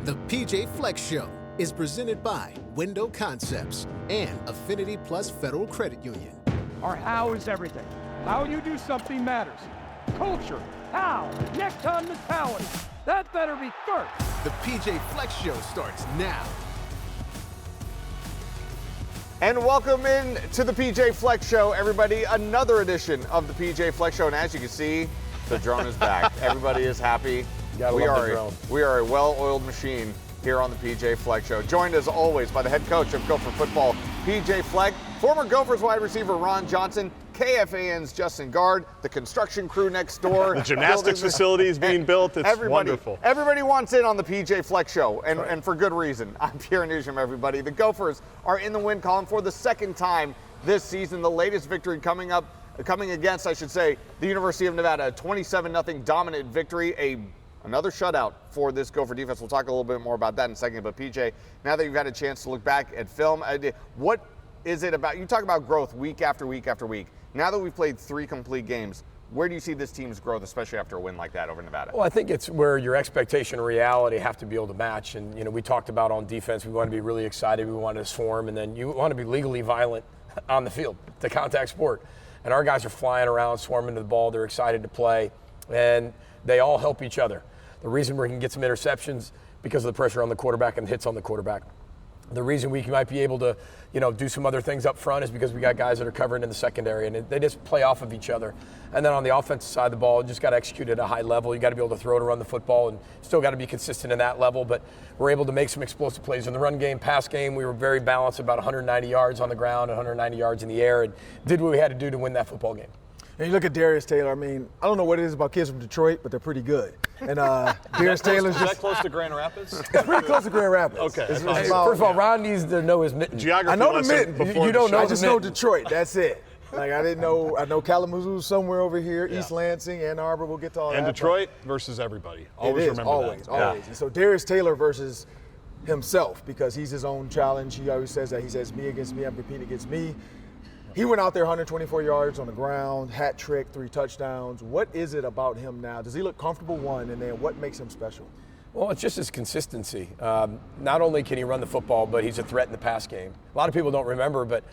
The pj-fleck-show is presented by Window Concepts and Affinity Plus Federal Credit Union. Our how is everything. How you do something matters. Culture, how, next time mentality. That better be first. The pj-fleck-show starts now. And welcome in to the pj-fleck-show, everybody. Another edition of the pj-fleck-show. And as you can see, the drone is back. Everybody is happy. We are a well-oiled machine here on the pj-fleck-show. Joined as always by the head coach of gopher-football, PJ Fleck, former Gophers wide receiver Ron Johnson, KFAN's Justin Gard, the construction crew next door. The gymnastics facilities being built. It's wonderful. Everybody wants in on the PJ Fleck Show, and for good reason. I'm Pierre Newsham, everybody. The Gophers are in the win column for the second time this season. The latest victory coming against, the University of Nevada, a 27-0 dominant victory, another shutout for this Gopher defense. We'll talk a little bit more about that in a second. But PJ, now that you've had a chance to look back at film, what is it about? You talk about growth week after week after week. Now that we've played 3 complete games, where do you see this team's growth, especially after a win like that over Nevada? Well, I think it's where your expectation and reality have to be able to match. And, we talked about on defense, we want to be really excited, we want to swarm, and then you want to be legally violent on the field, the contact sport. And our guys are flying around, swarming to the ball, they're excited to play, and they all help each other. The reason we can get some interceptions because of the pressure on the quarterback and hits on the quarterback. The reason we might be able to, do some other things up front is because we got guys that are covering in the secondary, and they just play off of each other. And then on the offensive side of the ball, you just got to execute at a high level. You got to be able to throw to run the football, and still got to be consistent in that level. But we're able to make some explosive plays in the run game, pass game. We were very balanced, about 190 yards on the ground, 190 yards in the air, and did what we had to do to win that football game. And you look at Darius Taylor, I don't know what it is about kids from Detroit, but they're pretty good. And Darius Taylor's is that close to Grand Rapids? It's pretty close to Grand Rapids. Okay. First of all, Ron needs to know his mitten. Geography I know the mitten. You don't know I the just mitten. know Detroit. That's it. I know Kalamazoo's somewhere over here, East Lansing, Ann Arbor. We'll get to all that. And Detroit versus everybody. Always remember always, that. Always. And so Darius Taylor versus himself, because he's his own challenge. He always says that. He says, me against me, I'm competing against me. He went out there 124 yards on the ground, hat trick, 3 touchdowns. What is it about him now? Does he look comfortable, one, and then what makes him special? Well, it's just his consistency. Not only can he run the football, but he's a threat in the pass game. A lot of people don't remember, but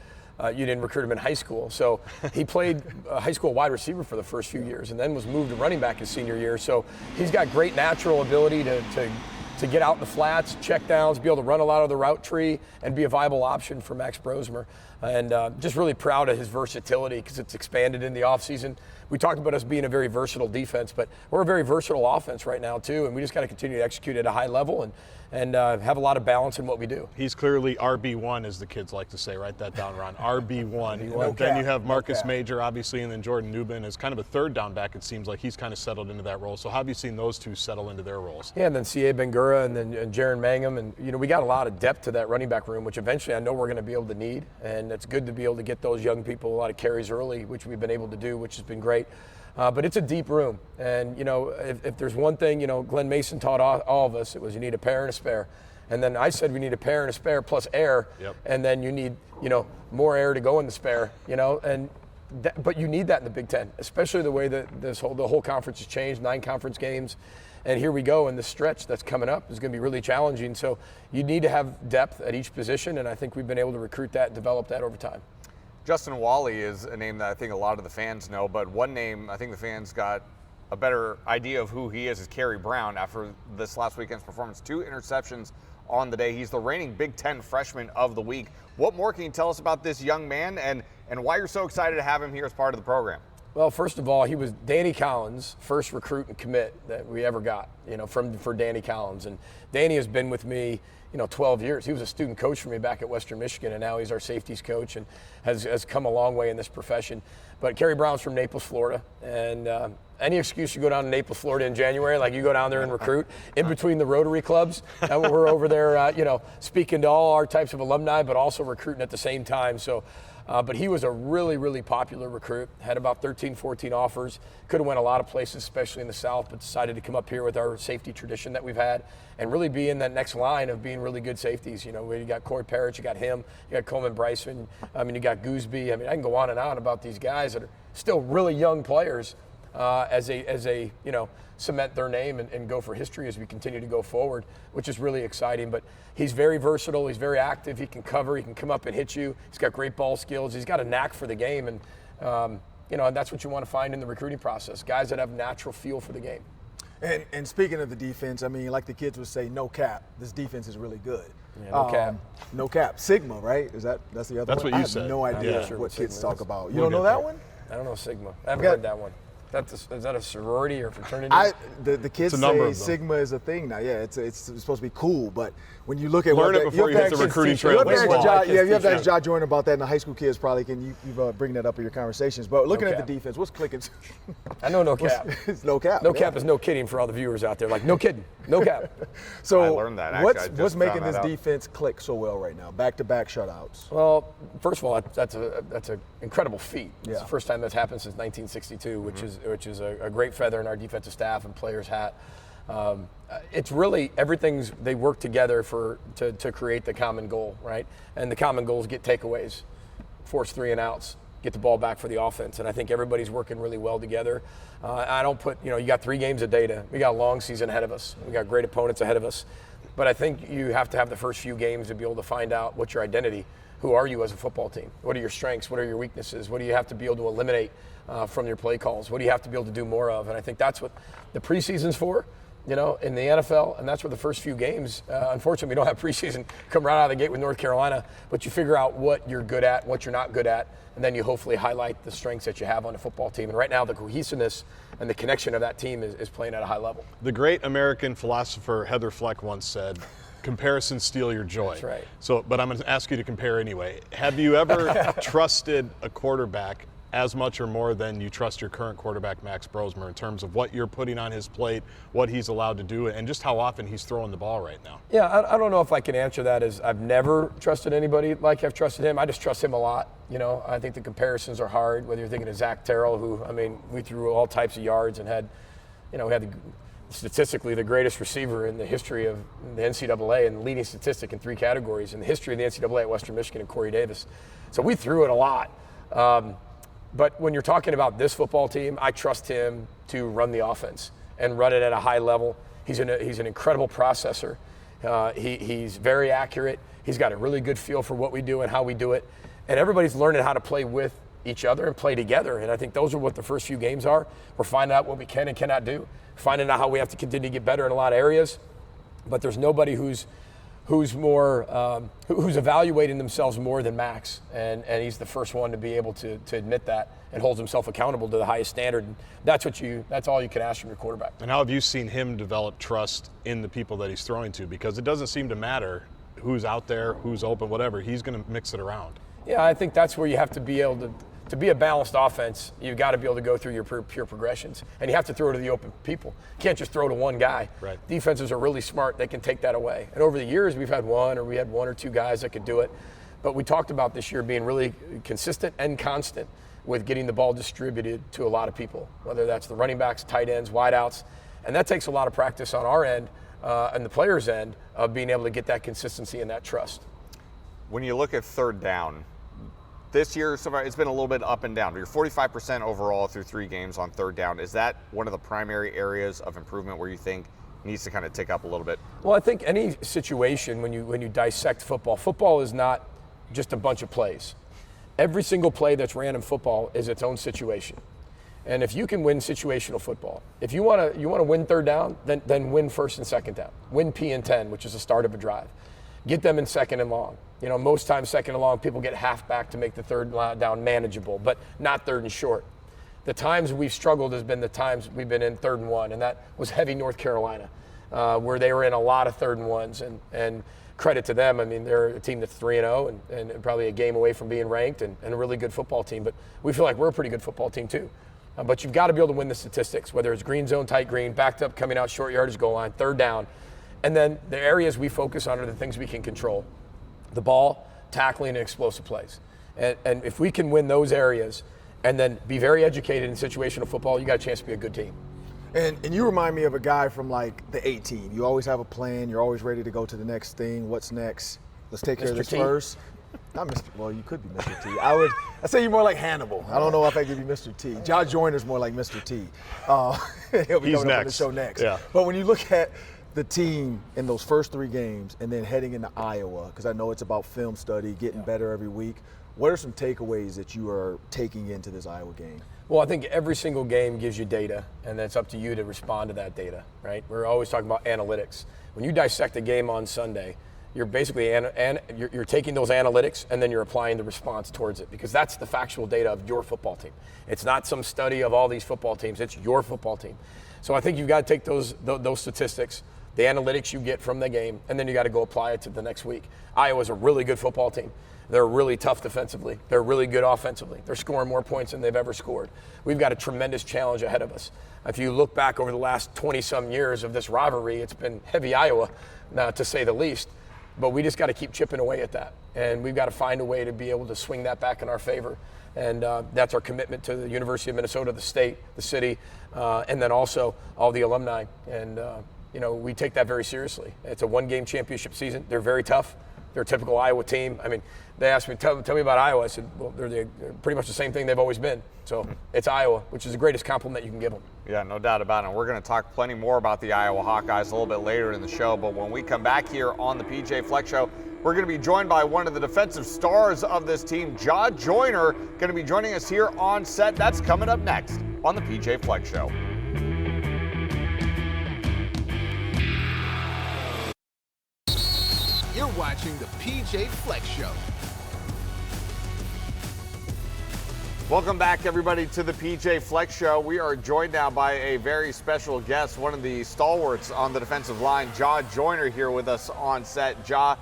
you didn't recruit him in high school. So he played high school wide receiver for the first few years and then was moved to running back his senior year. So he's got great natural ability to get out in the flats, check downs, be able to run a lot of the route tree, and be a viable option for Max Brosmer. And just really proud of his versatility because it's expanded in the offseason. We talked about us being a very versatile defense, but we're a very versatile offense right now too, and we just got to continue to execute at a high level and have a lot of balance in what we do. He's clearly RB1, as the kids like to say. Write that down, Ron. RB1. Then you have Marcus Major, obviously, and then Jordan Newman as kind of a third down back. It seems like he's kind of settled into that role. So how have you seen those two settle into their roles? Yeah, and then C.A. Bangura and then Jaron Mangum. And, we got a lot of depth to that running back room, which eventually I know we're going to be able to need. And it's good to be able to get those young people a lot of carries early, which we've been able to do, which has been great. But it's a deep room. And, if there's one thing, Glenn Mason taught all of us, it was you need a pair and a spare. And then I said we need a pair and a spare plus air. Yep. And then you need, more air to go in the spare, but you need that in the Big Ten, especially the way that the whole conference has changed, 9 conference games. And here we go, and the stretch that's coming up is going to be really challenging. So you need to have depth at each position, and I think we've been able to recruit that and develop that over time. Justin Wally is a name that I think a lot of the fans know, but one name I think the fans got a better idea of who he is Kerry Brown after this last weekend's performance. 2 interceptions on the day. He's the reigning Big Ten freshman of the week. What more can you tell us about this young man and why you're so excited to have him here as part of the program? Well, first of all, he was Danny Collins' first recruit and commit that we ever got, for Danny Collins. And Danny has been with me, 12 years. He was a student coach for me back at Western Michigan, and now he's our safeties coach and has come a long way in this profession. But Kerry Brown's from Naples, Florida, and any excuse you go down to Naples, Florida in January, like you go down there and recruit in between the Rotary clubs, and we're over there, speaking to all our types of alumni, but also recruiting at the same time. So. But he was a really, really popular recruit, had about 13, 14 offers, could have went a lot of places, especially in the South, but decided to come up here with our safety tradition that we've had and really be in that next line of being really good safeties. You got Corey Parrish, you got him, you got Coleman Bryson, you got Gooseby. I can go on and on about these guys that are still really young players, as a cement their name and go for history as we continue to go forward, which is really exciting. But he's very versatile. He's very active. He can cover. He can come up and hit you. He's got great ball skills. He's got a knack for the game, and and that's what you want to find in the recruiting process, guys that have natural feel for the game. And speaking of the defense, I mean, like the kids would say, no cap. This defense is really good. Yeah, no cap. No cap. Sigma, right? That's the other one? That's what you said. I have no idea what kids talk about. You don't know that one? I don't know Sigma. I haven't heard that one. Is that a sorority or fraternity? The kids say Sigma is a thing now. Yeah, it's supposed to be cool, but when you look at learn it before you hit the recruiting trail. You have to ask Jah Joyner about that, and the high school kids probably can you bring that up in your conversations. But looking at the defense, what's clicking? I know no cap. It's no cap. No cap is no kidding for all the viewers out there. Like no kidding, no cap. So I learned that. Actually, what's making this defense click so well right now? Back-to-back shutouts. Well, first of all, that's an incredible feat. Yeah. It's the first time that's happened since 1962, which is a great feather in our defensive staff and players' hat. It's really they work together to create the common goal, right? And the common goal is get takeaways, force 3 and outs, get the ball back for the offense. And I think everybody's working really well together. I don't put, you got 3 games of data. We got a long season ahead of us. We got great opponents ahead of us. But I think you have to have the first few games to be able to find out what's your identity. Who are you as a football team? What are your strengths? What are your weaknesses? What do you have to be able to eliminate from your play calls? What do you have to be able to do more of? And I think that's what the preseason's for, in the NFL, and that's where the first few games, unfortunately, we don't have preseason come right out of the gate with North Carolina, but you figure out what you're good at, what you're not good at, and then you hopefully highlight the strengths that you have on the football team. And right now, the cohesiveness and the connection of that team is playing at a high level. The great American philosopher Heather Fleck once said, comparisons steal your joy. That's right. So, but I'm going to ask you to compare anyway. Have you ever trusted a quarterback as much or more than you trust your current quarterback, Max Brosmer, in terms of what you're putting on his plate, what he's allowed to do, and just how often he's throwing the ball right now? Yeah, I don't know if I can answer that as I've never trusted anybody like I've trusted him. I just trust him a lot. I think the comparisons are hard, whether you're thinking of Zach Terrell, who, we threw all types of yards and had, we had statistically the greatest receiver in the history of the NCAA and the leading statistic in 3 categories in the history of the NCAA at Western Michigan and Corey Davis. So we threw it a lot. But when you're talking about this football team, I trust him to run the offense and run it at a high level. He's an incredible processor. He's very accurate. He's got a really good feel for what we do and how we do it. And everybody's learning how to play with each other and play together. And I think those are what the first few games are. We're finding out what we can and cannot do, finding out how we have to continue to get better in a lot of areas. But there's nobody who's evaluating themselves more than Max, and he's the first one to be able to admit that and holds himself accountable to the highest standard. And that's all you can ask from your quarterback. And how have you seen him develop trust in the people that he's throwing to? Because it doesn't seem to matter who's out there, who's open, whatever. He's going to mix it around. Yeah, I think that's where you have to be able to be a balanced offense. You've got to be able to go through your pure progressions, and you have to throw to the open people. You can't just throw to one guy. Right. Defenses are really smart. They can take that away. And over the years, we had one or two guys that could do it. But we talked about this year being really consistent and constant with getting the ball distributed to a lot of people, whether that's the running backs, tight ends, wideouts. And that takes a lot of practice on our end and the players' end of being able to get that consistency and that trust. When you look at third down, this year, it's been a little bit up and down. You're 45% overall through 3 games on third down. Is that one of the primary areas of improvement where you think needs to kind of tick up a little bit? Well, I think any situation when you dissect football is not just a bunch of plays. Every single play that's ran in football is its own situation. And if you can win situational football, if you want to win third down, then win first and second down. Win P and 10, which is the start of a drive. Get them in second and long. Most times second and long, people get half back to make the third down manageable, but not third and short. The times we've struggled has been the times we've been in 3rd and 1, and that was heavy North Carolina, where they were in a lot of 3rd and 1s, and credit to them. They're a team that's 3-0 and probably a game away from being ranked and a really good football team, but we feel like we're a pretty good football team too. But you've got to be able to win the statistics, whether it's green zone, tight green, backed up, coming out, short yardage, goal line, third down. And then the areas we focus on are the things we can control. The ball, tackling, and explosive plays. And if we can win those areas and then be very educated in situational football, you got a chance to be a good team. And you remind me of a guy from like the A team. You always have a plan. You're always ready to go to the next thing. What's next? Let's take care of this first. Not Mr. Well, you could be Mr. T. I say you're more like Hannibal. I don't know if I give you Mr. T. Jah Joyner's more like Mr. T. He'll be coming up on the show next. Yeah. But when you look at the team in those first 3 games and then heading into Iowa, because I know it's about film study, getting better every week, what are some takeaways that you are taking into this Iowa game? Well, I think every single game gives you data, and it's up to you to respond to that data, right? We're always talking about analytics. When you dissect a game on Sunday, you're basically you're taking those analytics and then you're applying the response towards it, because that's the factual data of your football team. It's not some study of all these football teams. It's your football team. So I think you've got to take those statistics, the analytics you get from the game, and then you got to go apply it to the next week. Iowa's a really good football team. They're really tough defensively. They're really good offensively. They're scoring more points than they've ever scored. We've got a tremendous challenge ahead of us. If you look back over the last 20-some years of this rivalry, it's been heavy Iowa, to say the least. But we just got to keep chipping away at that. And we've got to find a way to be able to swing that back in our favor. And that's our commitment to the University of Minnesota, the state, the city, and then also all the alumni. And, we take that very seriously. It's a 1-game championship season. They're very tough. They're a typical Iowa team. I mean, they asked me, tell me about Iowa. I said, well, they're pretty much the same thing they've always been. So it's Iowa, which is the greatest compliment you can give them. Yeah, no doubt about it. We're going to talk plenty more about the Iowa Hawkeyes a little bit later in the show, but when we come back here on the PJ Fleck Show, we're going to be joined by one of the defensive stars of this team, Jah Joyner, going to be joining us here on set. That's coming up next on the PJ Fleck Show. You're watching the PJ Fleck Show. Welcome back, everybody, to the PJ Fleck Show. We are joined now by a very special guest, one of the stalwarts on the defensive line, Jah Joyner, here with us on set. Jah,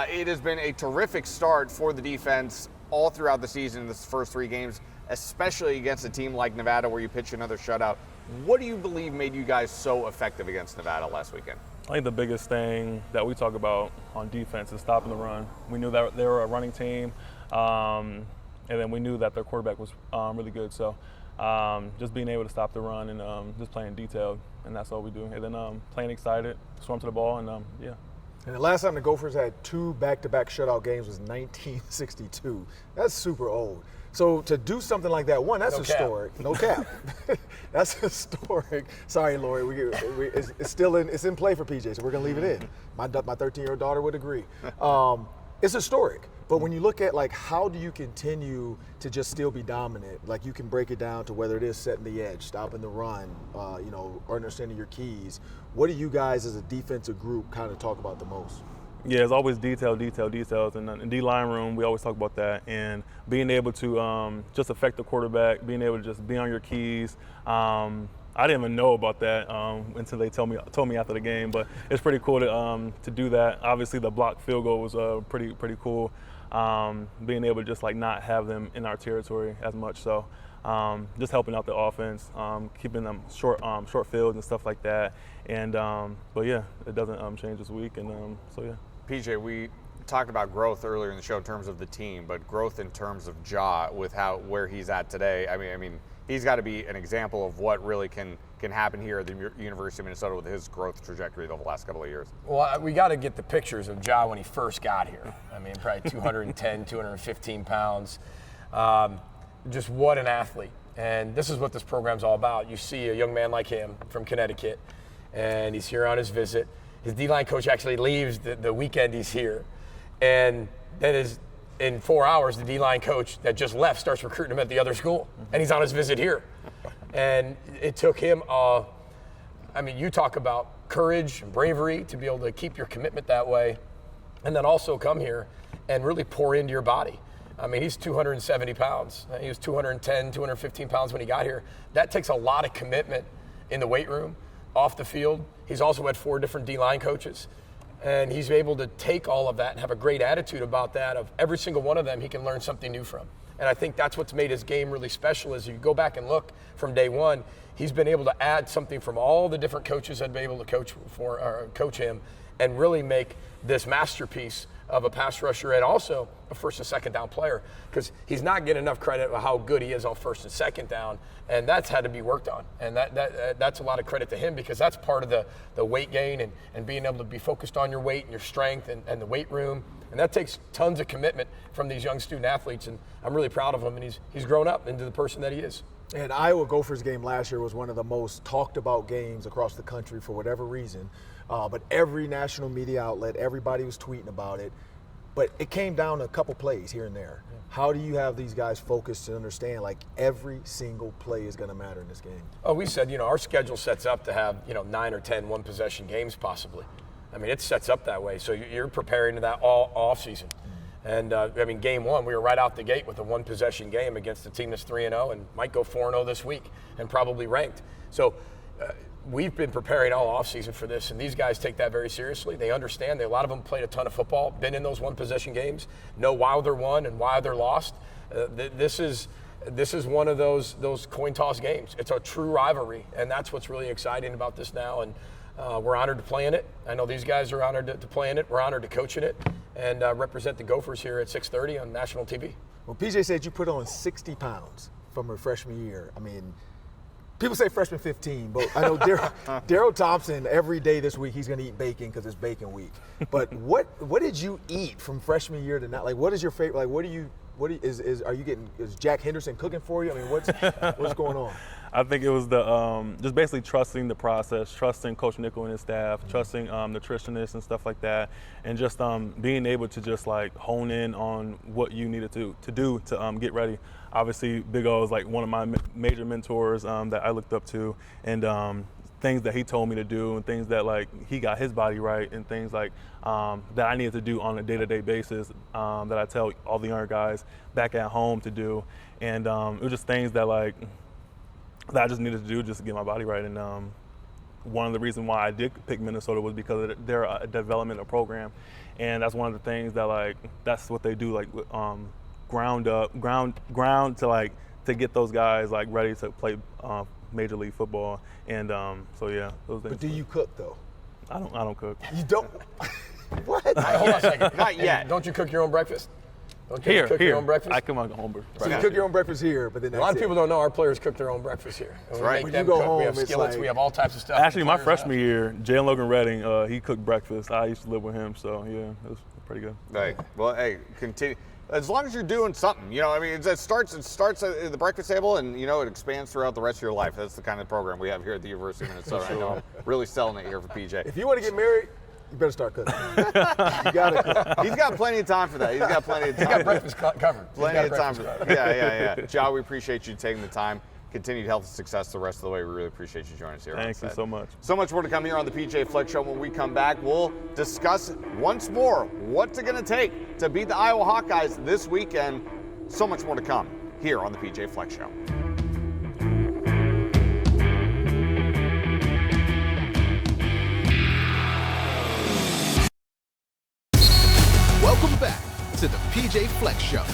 it has been a terrific start for the defense all throughout the season in the first 3 games, especially against a team like Nevada where you pitch another shutout. What do you believe made you guys so effective against Nevada last weekend? I think the biggest thing that we talk about on defense is stopping the run. We knew that they were a running team, and then we knew that their quarterback was really good. So just being able to stop the run and just playing detailed, and that's all we do. And then playing excited, swarm to the ball, and yeah. And the last time the Gophers had 2 back-to-back shutout games was 1962. That's super old. So to do something like that, one, that's historic. No cap. That's historic. Sorry, Lori. It's still in play for PJ, so we're gonna leave it in. My 13-year-old daughter would agree. It's historic. But when you look at how do you continue to just still be dominant? Like, you can break it down to whether it is setting the edge, stopping the run, understanding your keys. What do you guys as a defensive group kind of talk about the most? Yeah, it's always details. And in D-line room, we always talk about that. And being able to just affect the quarterback, being able to just be on your keys. I didn't even know about that until they told me after the game. But it's pretty cool to do that. Obviously, the blocked field goal was pretty cool. Being able to just not have them in our territory as much. So just helping out the offense, keeping them short fields and stuff like that. And but yeah, it doesn't change this week. And so yeah. PJ, we talked about growth earlier in the show in terms of the team, but growth in terms of Jah with where he's at today. I mean, he's got to be an example of what really can happen here at the University of Minnesota with his growth trajectory over the last couple of years. Well, we got to get the pictures of Jah when he first got here. I mean, probably 210, 215 pounds. Just what an athlete. And this is what this program's all about. You see a young man like him from Connecticut, and he's here on his visit. His D-line coach actually leaves the weekend he's here. And then in 4 hours, the D-line coach that just left starts recruiting him at the other school. And he's on his visit here. And it took him, you talk about courage and bravery to be able to keep your commitment that way. And then also come here and really pour into your body. I mean, he's 270 pounds. He was 210, 215 pounds when he got here. That takes a lot of commitment in the weight room, off the field. He's also had 4 different D-line coaches. And he's able to take all of that and have a great attitude about that. Of every single one of them, he can learn something new from. And I think that's what's made his game really special. Is you go back and look from day one, he's been able to add something from all the different coaches that have been able to coach him and really make this masterpiece of a pass rusher and also a first and second down player, because he's not getting enough credit for how good he is on first and second down, and that's had to be worked on. And that's a lot of credit to him, because that's part of the weight gain and being able to be focused on your weight and your strength and the weight room. And that takes tons of commitment from these young student athletes, and I'm really proud of him, and he's grown up into the person that he is. And Iowa Gophers game last year was one of the most talked about games across the country for whatever reason. But every national media outlet, everybody was tweeting about it. But it came down to a couple plays here and there. Yeah. How do you have these guys focused to understand, like, every single play is going to matter in this game? Oh, we said, our schedule sets up to have, 9 or 10 one-possession games possibly. I mean, it sets up that way. So you're preparing to that all off season. And, game one, we were right out the gate with a one-possession game against a team that's 3-0 and might go 4-0 this week and probably ranked. So we've been preparing all offseason for this, and these guys take that very seriously. They understand. A lot of them played a ton of football, been in those one-possession games, know why they're won and why they're lost. This is one of those coin toss games. It's a true rivalry, and that's what's really exciting about this now. And we're honored to play in it. I know these guys are honored to play in it. We're honored to coach in it and represent the Gophers here at 6:30 on national TV. Well, PJ said you put on 60 pounds from her freshman year. I mean, people say freshman 15, but I know Daryl Thompson, every day this week, he's going to eat bacon because it's bacon week. But what did you eat from freshman year to now? Like, what is your favorite? Like, is Jack Henderson cooking for you? I mean, what's going on? I think it was just basically trusting the process, trusting Coach Nickel and his staff, trusting nutritionists and stuff like that, and just being able to just like hone in on what you needed to do to get ready. Obviously, Big O is like one of my major mentors that I looked up to, and things that he told me to do, and things that like he got his body right, and things like that I needed to do on a day-to-day basis that I tell all the younger guys back at home to do, and it was just things that I just needed to do just to get my body right. And one of the reasons why I did pick Minnesota was because they're a developmental program, and that's one of the things that that's what they do, ground to get those guys ready to play Major League Football. And so yeah, those things. But do you cook though? I don't cook. You don't? What? Hold on a second. Not yet. Don't you cook your own breakfast? Don't you cook your own breakfast? I cook my own breakfast. So you cook your own breakfast here, but then a lot of people don't know our players cook their own breakfast here. That's right. When you go home, we have skillets, we have all types of stuff. Actually, my freshman year, Jalen Logan Redding, he cooked breakfast. I used to live with him, so yeah, it was pretty good. Right. Well, hey, continue. As long as you're doing something, it starts at the breakfast table, and it expands throughout the rest of your life. That's the kind of program we have here at the University of Minnesota. Sure. I know I'm really selling it here for PJ. If you want to get married, you better start cooking. You gotta cook. He's got plenty of time for that. He's got plenty of time. He's got breakfast covered. Plenty of time for that. Yeah. Jah, we appreciate you taking the time. Continued health and success the rest of the way. We really appreciate you joining us here. Thank you so much. So much more to come here on the PJ Fleck Show. When we come back, we'll discuss once more what's it going to take to beat the Iowa Hawkeyes this weekend. So much more to come here on the PJ Fleck Show. Welcome back to the PJ Fleck Show.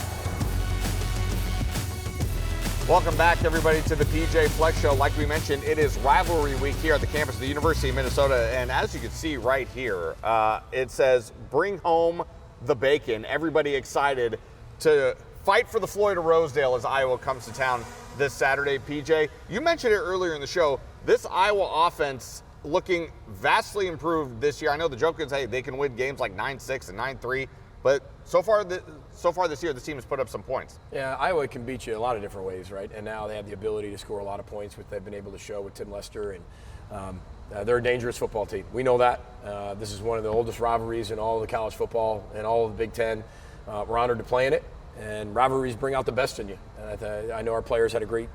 Welcome back, everybody, to the PJ Fleck Show. Like we mentioned, it is rivalry week here at the campus of the University of Minnesota. And as you can see right here, it says, bring home the bacon. Everybody excited to fight for the Floyd of Rosedale as Iowa comes to town this Saturday. PJ, you mentioned it earlier in the show. This Iowa offense looking vastly improved this year. I know the joke is, hey, they can win games like 9-6 and 9-3. But so far this year, this team has put up some points. Yeah, Iowa can beat you a lot of different ways, right? And now they have the ability to score a lot of points, which they've been able to show with Tim Lester. And they're a dangerous football team. We know that. This is one of the oldest rivalries in all of the college football and all of the Big Ten. We're honored to play in it. And rivalries bring out the best in you. And I know our players had a great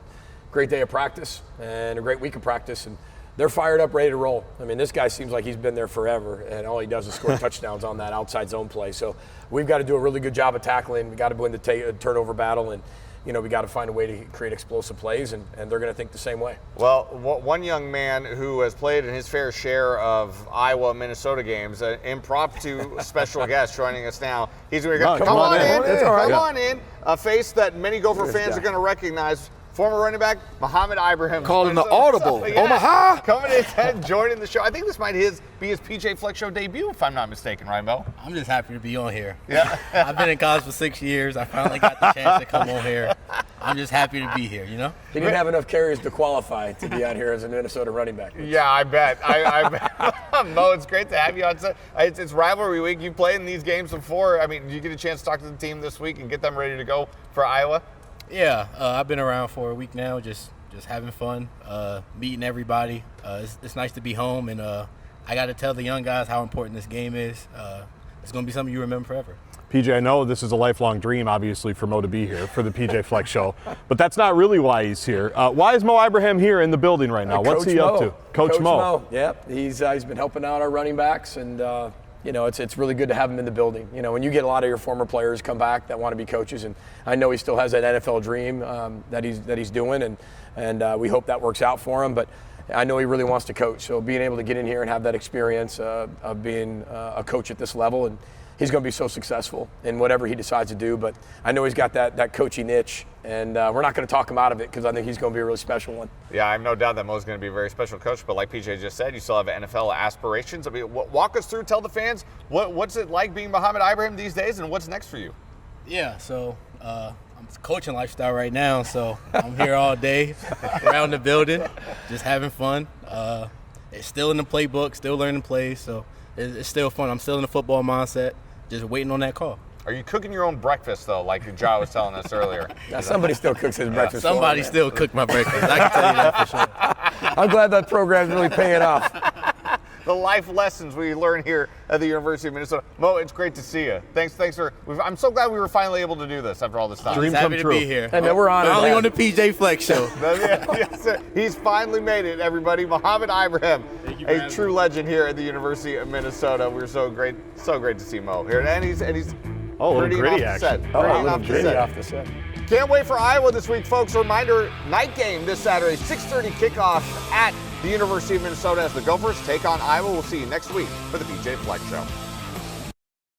day of practice and a great week of practice. And they're fired up, ready to roll. I mean, this guy seems like he's been there forever, and all he does is score touchdowns on that outside zone play. So we've got to do a really good job of tackling. We've got to win the turnover battle, and we got to find a way to create explosive plays, and they're going to think the same way. Well, one young man who has played in his fair share of Iowa-Minnesota games, an impromptu special guest joining us now. He's going to come on in. Come on in. A face that many Gopher fans are going to recognize. former running back Muhammad Ibrahim. Calling the audible. Yeah. Omaha. Coming in and joining the show. I think this might be his pj-fleck-show debut, if I'm not mistaken, right, Mo? I'm just happy to be on here. Yeah. I've been in college for 6 years. I finally got the chance to come on here. I'm just happy to be here, you know? He didn't have enough carries to qualify to be on here as a Minnesota running back. Yeah, I bet. I bet. Mo, it's great to have you on set. It's rivalry week. You played in these games before. I mean, did you get a chance to talk to the team this week and get them ready to go for Iowa? Yeah, I've been around for a week now, just having fun, meeting everybody. It's nice to be home, and I got to tell the young guys how important this game is. It's going to be something you remember forever. PJ, I know this is a lifelong dream, obviously, for Mo to be here for the PJ Fleck Show, but that's not really why he's here. Why is Mo Ibrahim here in the building right now? What's he up to? Coach Mo. Yep, he's been helping out our running backs, and you know, it's really good to have him in the building. You know, when you get a lot of your former players come back that want to be coaches, and I know he still has that NFL dream that he's doing, and we hope that works out for him. But I know he really wants to coach, so being able to get in here and have that experience of being a coach at this level, and he's going to be so successful in whatever he decides to do. But I know he's got that coaching itch, and we're not going to talk him out of it because I think he's going to be a really special one. Yeah, I have no doubt that Mo's going to be a very special coach. But like PJ just said, you still have NFL aspirations. I mean, walk us through, tell the fans, what's it like being Muhammad Ibrahim these days, and what's next for you? Yeah, so I'm coaching lifestyle right now, so I'm here all day around the building, just having fun. It's still in the playbook, still learning plays, so it's still fun. I'm still in the football mindset, just waiting on that call. Are you cooking your own breakfast, though, like Jah was telling us earlier? Now, somebody still cooks his breakfast. Somebody still cooked my breakfast. I can tell you that for sure. I'm glad that program's really paying off. The life lessons we learn here at the University of Minnesota. Mo, it's great to see you. Thanks for. I'm so glad we were finally able to do this after all this time. Dream Happy come true. to be here. Hey, man, we're honored. Finally on the PJ Fleck Show. Yes, sir. He's finally made it, everybody. Muhammad Ibrahim, a true legend here at the University of Minnesota. We're so great to see Mo here, and he's Oh, a little pretty gritty off the set. action. Oh, a Pretty little gritty off the set. Can't wait for Iowa this week, folks. Reminder, night game this Saturday, 6:30 kickoff at the University of Minnesota as the Gophers take on Iowa. We'll see you next week for the PJ Fleck Show.